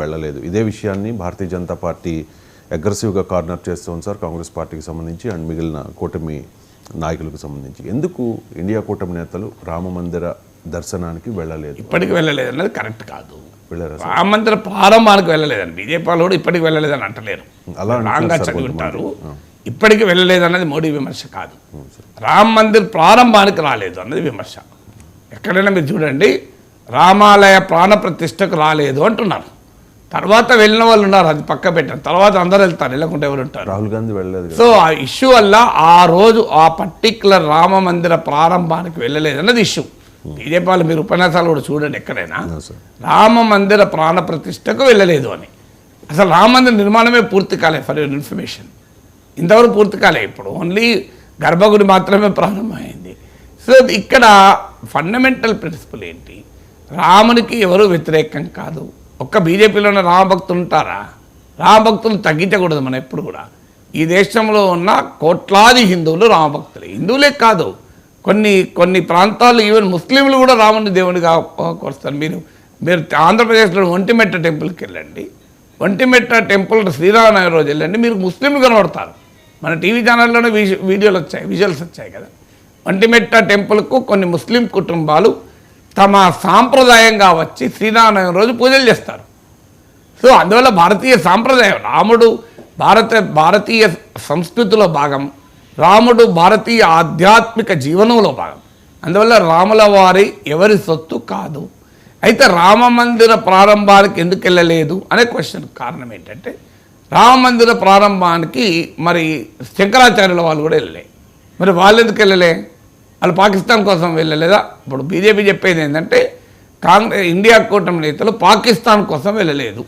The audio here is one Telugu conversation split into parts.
వెళ్ళలేదు. ఇదే విషయాన్ని భారతీయ జనతా పార్టీ అగ్రెసివ్గా కార్నర్ చేస్తుంది సార్, కాంగ్రెస్ పార్టీకి సంబంధించి అండ్ మిగిలిన కూటమి నాయకులకు సంబంధించి. ఎందుకు ఇండియా కూటమి నేతలు రామ మందిర దర్శనానికి వెళ్ళలేదు? ఇప్పటికి వెళ్ళలేదు అన్నది కరెక్ట్ కాదు. రామ మందిర ప్రారంభానికి వెళ్ళలేదని బీజేపీ వాళ్ళు కూడా ఇప్పటికి వెళ్ళలేదని అంటలేరు, అలా రాంగా చదివి ఉంటారు. ఇప్పటికి వెళ్ళలేదు అన్నది మోడీ విమర్శ కాదు, రామ మందిర్ ప్రారంభానికి రాలేదు అన్నది విమర్శ. ఎక్కడైనా మీరు చూడండి, రామాలయ ప్రాణ ప్రతిష్టకు రాలేదు అంటున్నారు. తర్వాత వెళ్ళిన వాళ్ళు ఉన్నారు, అది పక్క పెట్టారు. తర్వాత అందరూ వెళ్తారు, వెళ్ళకుంటే ఎవరు ఉంటారు? రాహుల్ గాంధీ వెళ్ళలేదు. సో ఆ ఇష్యూ వల్ల ఆ రోజు ఆ పర్టిక్యులర్ రామ మందిర ప్రారంభానికి వెళ్ళలేదు అన్నది ఇష్యూ. బీజేపీ వాళ్ళు మీరు ఉపన్యాసాలు కూడా చూడండి, ఎక్కడైనా రామ మందిర ప్రాణ ప్రతిష్టకు వెళ్ళలేదు అని. అసలు రామ మందిర నిర్మాణమే పూర్తి కాలే, ఫర్ యువర్ ఇన్ఫర్మేషన్. ఇంతవరకు పూర్తి కాలే, ఇప్పుడు ఓన్లీ గర్భగుడి మాత్రమే ప్రారంభమైంది. సో ఇక్కడ ఫండమెంటల్ ప్రిన్సిపల్ ఏంటి? రామునికి ఎవరు వ్యతిరేకం కాదు. ఒక్క బీజేపీలోనే రామభక్తులు ఉంటారా? రామభక్తులు తగ్గించకూడదు. మనం ఎప్పుడు కూడా ఈ దేశంలో ఉన్న కోట్లాది హిందువులు రామభక్తులే. హిందువులే కాదు, కొన్ని ప్రాంతాల్లో ఈవెన్ ముస్లింలు కూడా రాముని దేవునిగా కొలుస్తారు. మీరు ఆంధ్రప్రదేశ్లో ఒంటిమెట్ట టెంపుల్కి వెళ్ళండి, ఒంటిమెట్ట టెంపుల్ శ్రీరామనవమి రోజు వెళ్ళండి, మీరు ముస్లింలు కనబడతారు. మన టీవీ ఛానల్లోనే వీడియోలు వచ్చాయి, విజువల్స్ వచ్చాయి కదా. ఒంటిమెట్ట టెంపుల్కు కొన్ని ముస్లిం కుటుంబాలు తమ సాంప్రదాయంగా వచ్చి శ్రీరామనవమి రోజు పూజలు చేస్తారు. సో అందువల్ల భారతీయ సాంప్రదాయం, రాముడు భారతీయ సంస్కృతిలో భాగం, రాముడు భారతీయ ఆధ్యాత్మిక జీవనంలో భాగం. అందువల్ల రాముల వారి ఎవరి సొత్తు కాదు. అయితే రామ మందిర ప్రారంభానికి ఎందుకు వెళ్ళలేదు అనే క్వశ్చన్ కారణం ఏంటంటే, రామ మందిర ప్రారంభానికి మరి శంకరాచార్యుల వాళ్ళు కూడా వెళ్ళలే. మరి వాళ్ళు ఎందుకు వెళ్ళలే? వాళ్ళు పాకిస్తాన్ కోసం వెళ్ళలేదా? ఇప్పుడు బీజేపీ చెప్పేది ఏంటంటే, ఇండియా కూటమి నేతలు పాకిస్తాన్ కోసం వెళ్ళలేదు.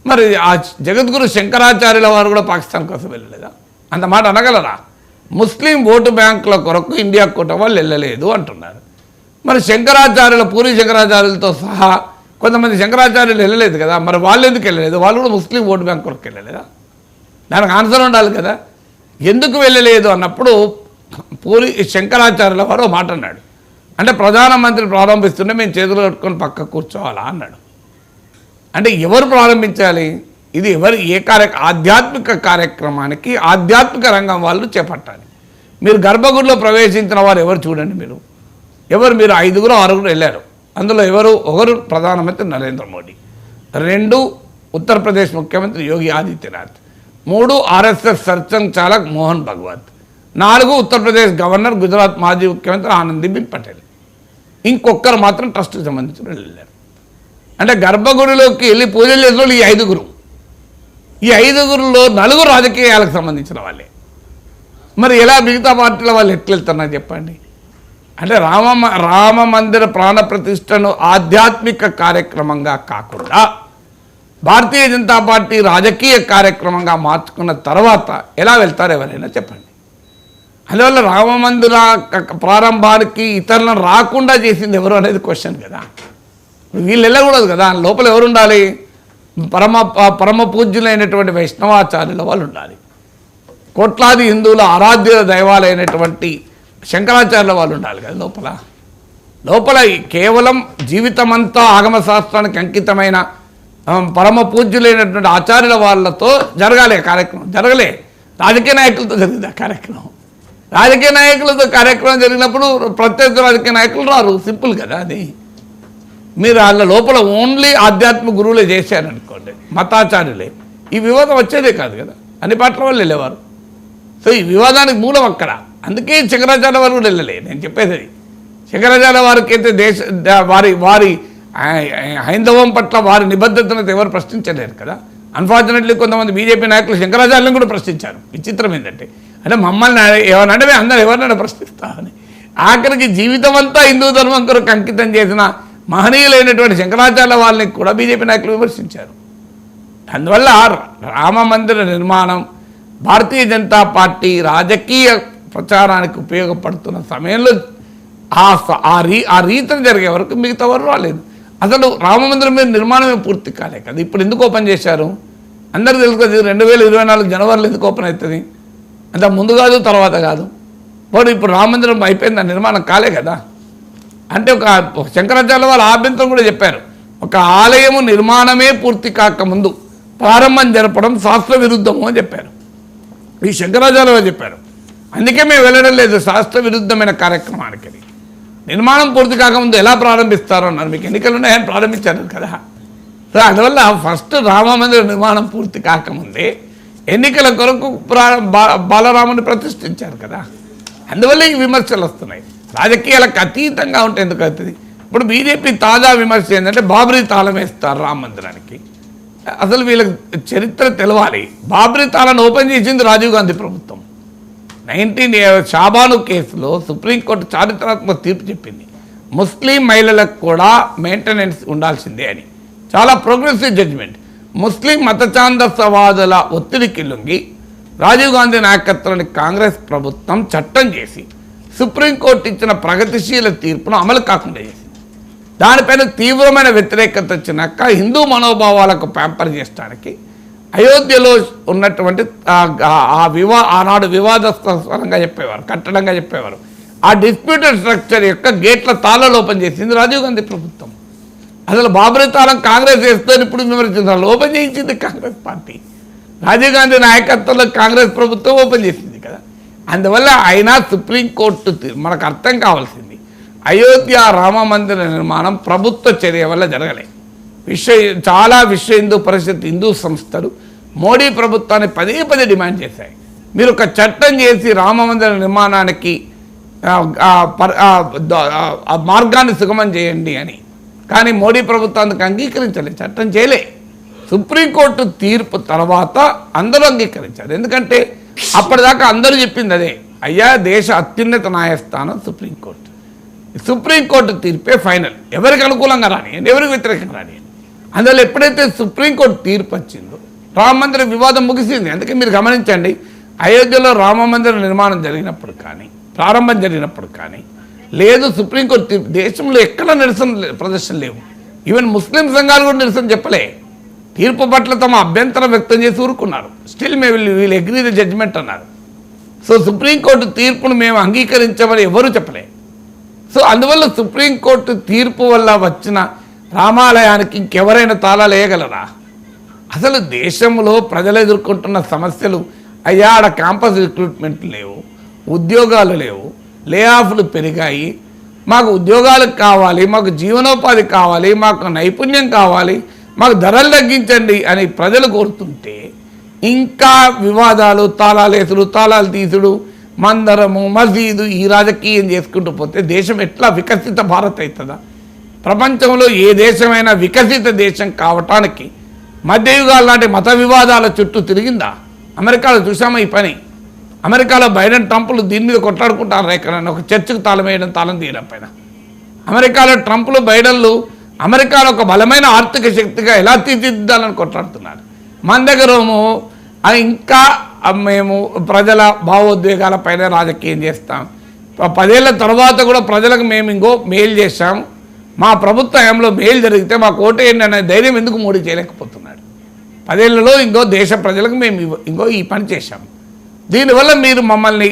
మరి ఆ జగద్గురు శంకరాచార్యుల వారు కూడా పాకిస్తాన్ కోసం వెళ్ళలేదా? అంత మాట అనగలరా? ముస్లిం ఓటు బ్యాంకుల కొరకు ఇండియా కూటమి వాళ్ళు వెళ్ళలేదు అంటున్నారు. మరి శంకరాచార్యుల పూరి శంకరాచార్యులతో సహా కొంతమంది శంకరాచార్యులు వెళ్ళలేదు కదా, మరి వాళ్ళు ఎందుకు వెళ్ళలేదు? వాళ్ళు కూడా ముస్లిం ఓటు బ్యాంక్ కొరకు వెళ్ళలేదా? దానికి ఆన్సర్ ఉండాలి కదా. ఎందుకు వెళ్ళలేదు అన్నప్పుడు పూరి శంకరాచార్యుల వారు మాట అన్నాడు. అంటే ప్రధానమంత్రి ప్రారంభిస్తుంటే మేము చేతులు కట్టుకొని పక్క కూర్చోవాలా అన్నాడు. అంటే ఎవరు ప్రారంభించాలి? ఇది ఆధ్యాత్మిక కార్యక్రమానికి ఆధ్యాత్మిక రంగం వాళ్ళు చేపట్టాలి. మీరు గర్భగుడిలో ప్రవేశించిన వారు ఎవరు చూడండి, మీరు 5గురు 6గురు వెళ్ళారు. అందులో ఒకరు ప్రధానమంత్రి నరేంద్ర మోడీ, 2 ఉత్తరప్రదేశ్ ముఖ్యమంత్రి యోగి ఆదిత్యనాథ్, 3 ఆర్ఎస్ఎస్ సర్సంఘచాలక్ మోహన్ భగవత్, 4 ఉత్తరప్రదేశ్ గవర్నర్ గుజరాత్ మాజీ ముఖ్యమంత్రి ఆనందీబెన్ పటేల్. ఇంకొకరు మాత్రం ట్రస్ట్కి సంబంధించిన వెళ్ళారు. అంటే గర్భగుడిలోకి వెళ్ళి పూజలు చేసిన వాళ్ళు ఈ 5గురు. ఈ 5గురులో 4 రాజకీయాలకు సంబంధించిన వాళ్ళే. మరి ఎలా మిగతా పార్టీల వాళ్ళు ఎట్లా వెళ్తున్నారు చెప్పండి? అంటే రామ మందిర ప్రాణ ప్రతిష్టను ఆధ్యాత్మిక కార్యక్రమంగా కాకుండా భారతీయ జనతా పార్టీ రాజకీయ కార్యక్రమంగా మార్చుకున్న తర్వాత ఎలా వెళ్తారు ఎవరైనా చెప్పండి? అందువల్ల రామ మందిర ప్రారంభానికి ఇతరులను రాకుండా చేసింది ఎవరు అనేది క్వశ్చన్ కదా. వీళ్ళు వెళ్ళకూడదు కదా, లోపల ఎవరు ఉండాలి? పరమ పూజ్యులైనటువంటి వైష్ణవాచార్యుల వాళ్ళు ఉండాలి. కోట్లాది హిందువుల ఆరాధ్య దైవాలైనటువంటి శంకరాచార్యుల వాళ్ళు ఉండాలి కదా లోపల. కేవలం జీవితమంతా ఆగమశాస్త్రానికి అంకితమైన పరమ పూజ్యులైనటువంటి ఆచార్యుల వాళ్ళతో జరగాలి కార్యక్రమం. జరగలే. రాజకీయ నాయకులతో జరిగింది ఆ కార్యక్రమం. రాజకీయ నాయకులతో కార్యక్రమం జరిగినప్పుడు ప్రత్యేక రాజకీయ నాయకులు రారు, సింపుల్ కదా అది. మీరు వాళ్ళ లోపల ఓన్లీ ఆధ్యాత్మిక గురువులే చేశారనుకోండి, మతాచార్యులే, ఈ వివాదం వచ్చేదే కాదు కదా. అన్ని పార్టీల వాళ్ళు వెళ్ళేవారు. సో ఈ వివాదానికి మూలం అక్కడ. అందుకే శంకరాచార్య వారు కూడా వెళ్ళలే. నేను చెప్పేది అది. శంకరాచార్య వారికి అయితే వారి హైందవం పట్ల వారి నిబద్ధతను ఎవరు ప్రశ్నించలేరు కదా. అన్ఫార్చునేట్లీ కొంతమంది బీజేపీ నాయకులు శంకరాచార్యులను కూడా ప్రశ్నించారు. విచిత్రం ఏంటంటే, అంటే మమ్మల్ని ఏమనంటే మేము అందరూ ఎవరినైనా ప్రశ్నిస్తామని. ఆఖరికి జీవితం అంతా హిందూ ధర్మం కొరకు అంకితం చేసిన మహనీయులైనటువంటి శంకరాచార్య వాళ్ళని కూడా బీజేపీ నాయకులు విమర్శించారు. అందువల్ల రామ మందిర నిర్మాణం భారతీయ జనతా పార్టీ రాజకీయ ప్రచారానికి ఉపయోగపడుతున్న సమయంలో ఆ రీతిని జరిగే వరకు మిగతా వారు రాలేదు. అసలు రామ మందిరం మీద నిర్మాణమే పూర్తి కాలే కదా. ఇప్పుడు ఎందుకు ఓపెన్ చేశారు? అందరికీ తెలుసు కదా, 2024 జనవరిలో ఎందుకు ఓపెన్ అవుతుంది? అంత ముందు కాదు, తర్వాత కాదు. ఇప్పుడు రామ మందిరం అయిపోయింది, నిర్మాణం కాలే కదా. అంటే ఒక శంకరాచార్య వాళ్ళు ఆభ్యంతరం కూడా చెప్పారు, ఒక ఆలయము నిర్మాణమే పూర్తి కాకముందు ప్రారంభం జరపడం శాస్త్ర విరుద్ధము అని చెప్పారు. ఈ శంకరాచార్య చెప్పారు. అందుకే మేము వెళ్ళడం లేదు శాస్త్ర విరుద్ధమైన కార్యక్రమానికి. నిర్మాణం పూర్తి కాకముందు ఎలా ప్రారంభిస్తారు అన్నారు. మీకు ఎన్నికలు ఉన్నాయని ప్రారంభించారు కదా. సో అందువల్ల ఫస్ట్ రామ మందిర నిర్మాణం పూర్తి కాకముందే ఎన్నికల కొరకు బాలరాముని ప్రతిష్ఠించారు కదా. అందువల్ల ఈ విమర్శలు వస్తున్నాయి. రాజకీయాలకు అతీతంగా ఉంటే ఎందుకు అవుతుంది? ఇప్పుడు బీజేపీ తాజా విమర్శ ఏంటంటే బాబ్రీ తాళం వేస్తారు రామ మందిరానికి. అసలు వీళ్ళకి చరిత్ర తెలవాలి. బాబ్రీ తాళాన్ని ఓపెన్ చేసింది రాజీవ్ గాంధీ ప్రభుత్వం. 19 షాబాను కేసులో సుప్రీంకోర్టు చారిత్రాత్మక తీర్పు చెప్పింది, ముస్లిం మహిళలకు కూడా మెయింటెనెన్స్ ఉండాల్సిందే అని. చాలా ప్రోగ్రెసివ్ జడ్జిమెంట్. ముస్లిం మతఛాందసవాదుల ఒత్తిడికి లొంగి రాజీవ్ గాంధీ నాయకత్వంలోని కాంగ్రెస్ ప్రభుత్వం చట్టం చేసి సుప్రీంకోర్టు ఇచ్చిన ప్రగతిశీల తీర్పును అమలు కాకుండా చేసింది. దానిపైన తీవ్రమైన వ్యతిరేకత వచ్చినాక హిందూ మనోభావాలకు ప్యాంపర్ చేయడానికి అయోధ్యలో ఉన్నటువంటి ఆనాడు వివాదాస్పదంగా చెప్పేవారు, కట్టడంగా చెప్పేవారు, ఆ డిస్ప్యూటెడ్ స్ట్రక్చర్ యొక్క గేట్ల తాళాలు ఓపెన్ చేసింది రాజీవ్ గాంధీ ప్రభుత్వం. అసలు బాబ్రీ తాళం కాంగ్రెస్ వేస్తుందని ఇప్పుడు విమర్శించారు. ఓపెన్ చేయించింది కాంగ్రెస్ పార్టీ. రాజీవ్ గాంధీ నాయకత్వంలో కాంగ్రెస్ ప్రభుత్వం ఓపెన్ చేసింది కదా. అందువల్ల అయినా సుప్రీంకోర్టు మనకు అర్థం కావాల్సింది, అయోధ్య రామ మందిర నిర్మాణం ప్రభుత్వ చర్య వల్ల జరగలే. చాలా విశ్వ హిందూ పరిషత్ హిందూ సంస్థలు మోడీ ప్రభుత్వాన్ని పదే పదే డిమాండ్ చేశాయి, మీరు ఒక చట్టం చేసి రామ మందిర నిర్మాణానికి మార్గాన్ని సుగమం చేయండి అని. కానీ మోడీ ప్రభుత్వానికి అంగీకరించలే, చట్టం చేయలే. సుప్రీంకోర్టు తీర్పు తర్వాత అందరూ అంగీకరించారు. ఎందుకంటే అప్పటిదాకా అందరూ చెప్పింది అదే, అయ్యా దేశ అత్యున్నత న్యాయస్థానం సుప్రీంకోర్టు. సుప్రీంకోర్టు తీర్పే ఫైనల్, ఎవరికి అనుకూలంగా రానియండి, ఎవరికి వ్యతిరేకంగా రానియండి. అందువల్ల ఎప్పుడైతే సుప్రీంకోర్టు తీర్పు వచ్చిందో రామ మందిర వివాదం ముగిసింది. అందుకే మీరు గమనించండి, అయోధ్యలో రామ మందిర నిర్మాణం జరిగినప్పుడు కానీ, ప్రారంభం జరిగినప్పుడు కానీ లేదు సుప్రీంకోర్టు తీర్పు. దేశంలో ఎక్కడ నిరసన ప్రదర్శన లేవు. ఈవెన్ ముస్లిం సంఘాలు కూడా నిరసన చెప్పలే. తీర్పు పట్ల తమ అభ్యంతరం వ్యక్తం చేసి ఊరుకున్నారు. Still may we'll agree the judgement అన్నారు. సో సుప్రీంకోర్టు తీర్పును మేము అంగీకరించమని ఎవరూ చెప్పలే. సో అందువల్ల సుప్రీంకోర్టు తీర్పు వల్ల వచ్చిన రామాలయానికి ఇంకెవరైనా తాళాలు వేయగలరా? అసలు దేశంలో ప్రజలు ఎదుర్కొంటున్న సమస్యలు, అయ్యా ఆడ క్యాంపస్ రిక్రూట్మెంట్ లేవు, ఉద్యోగాలు లేవు, లే ఆఫ్లు పెరిగాయి, మాకు ఉద్యోగాలు కావాలి, మాకు జీవనోపాధి కావాలి, మాకు నైపుణ్యం కావాలి, మాకు ధరలు తగ్గించండి అని ప్రజలు కోరుతుంటే ఇంకా వివాదాలు, తాళాలేసుడు, తాళాలు తీసుడు, మందరము, మసీదు, ఈ రాజకీయం చేసుకుంటూ పోతే దేశం ఎట్లా వికసిత భారత్ అవుతుందా? ప్రపంచంలో ఏ దేశమైనా వికసిత దేశం కావటానికి మధ్యయుగాల నాటి మత వివాదాల చుట్టూ తిరిగిందా? అమెరికాలో చూసామా ఈ పని? అమెరికాలో బైడెన్ ట్రంప్లు దీని మీద కొట్లాడుకుంటారు. ఎక్కడైనా ఒక చర్చకు తాళం వేయడం, తాళం తీయడం పైన. అమెరికాలో ట్రంప్లు, బైడెన్లు అమెరికాలో ఒక బలమైన ఆర్థిక శక్తిగా ఎలా తీర్చిదిద్దాలని కొట్లాడుతున్నారు. మన దగ్గరేమో ఇంకా మేము ప్రజల భావోద్వేగాల పైన రాజకీయం చేస్తాం, 10 ఏళ్ల తర్వాత కూడా ప్రజలకు మేము ఇంకో మేలు చేశాం, మా ప్రభుత్వ హయాంలో మేలు జరిగితే మాకు ఓటేయండి అనే ధైర్యం ఎందుకు మోడీ చేయలేకపోతున్నాడు? 10 ఏళ్లలో ఇంకో దేశ ప్రజలకు మేము ఇంకో ఈ పని చేశాం, దీనివల్ల మీరు మమ్మల్ని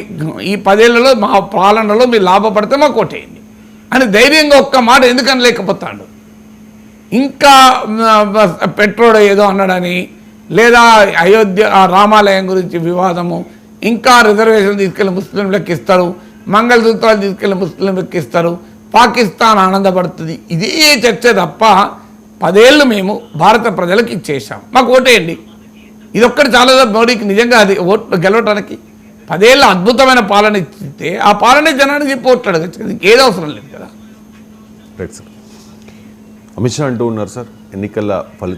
ఈ 10 ఏళ్లలో మా పాలనలో మీరు లాభపడితే మాకు ఓటేయండి అని ధైర్యంగా ఒక్క మాట ఎందుకని లేకపోతాడు? ఇంకా పెట్రోల్ ఏదో అన్నాడని, లేదా అయోధ్య రామాలయం గురించి వివాదము, ఇంకా రిజర్వేషన్ తీసుకెళ్ళి ముస్లింలకు ఇస్తారు, మంగళసూత్రాలు తీసుకెళ్ళి ముస్లింలకు ఇస్తారు, పాకిస్తాన్ ఆనందపడుతుంది. ఇదే చర్చ తప్ప 10 ఏళ్ళు మేము భారత ప్రజలకు ఇచ్చేసాం, మాకు ఓటేయండి. ఇదొక్కటి చాలా మోడీకి నిజంగా అది ఓట్లు గెలవటానికి. 10 ఏళ్ళ అద్భుతమైన పాలన ఇస్తే ఆ పాలనే జనానికి చెప్పి ఓట్లు అడగచ్చు కదా, ఇంకేది అవసరం లేదు కదా. Right sir. అమిత్ షా అంటూ ఉన్నారు సార్, ఎన్నికల ఫలితం